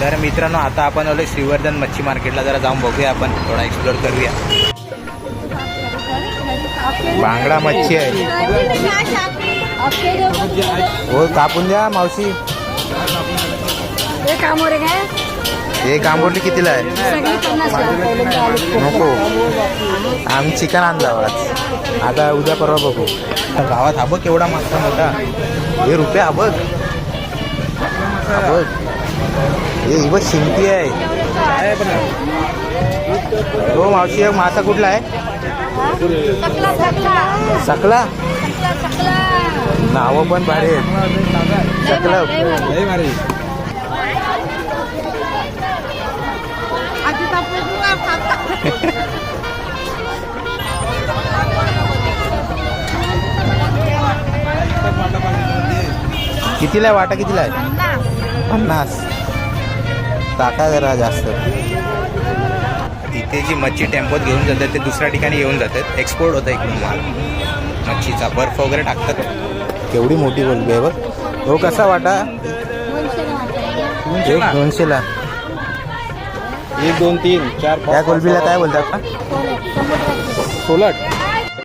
तर मित्रांनो आता आपण आलो श्रीवर्धन मच्छी मार्केटला, जरा जाऊन बघूया, आपण थोडा एक्सप्लोर करूया. बांगडा मच्छी आहे. हो कापून द्या मावशी. एक आंबोली कितीला आहे? नको, आम्ही चिकन आणला आज. आता उद्या परवा बघू. गावात हा बघ केवढा मासा मोठा. हे रुपये हा बघ. हे बघ शिंपी आहे. हो मावशी एक मासा कुठला आहे? सकला. नावं पण भारी आहेत. सकला भारी. कितीला आहे वाटा? कितीला आहे? 50. टाका जरा जास्त. इथे जी मच्छी टेम्पोत घेऊन जातात ते दुसऱ्या ठिकाणी येऊन जातात. एक्सपोर्ट होतं इकडून माल मच्छीचा. बर्फ वगैरे टाकतात. केवढी मोठी कोलबी आहे बघ. हो कसा वाटा? 200ला. 1 2 3 4 त्या कोलबीला काय बोलतात का? सोलट.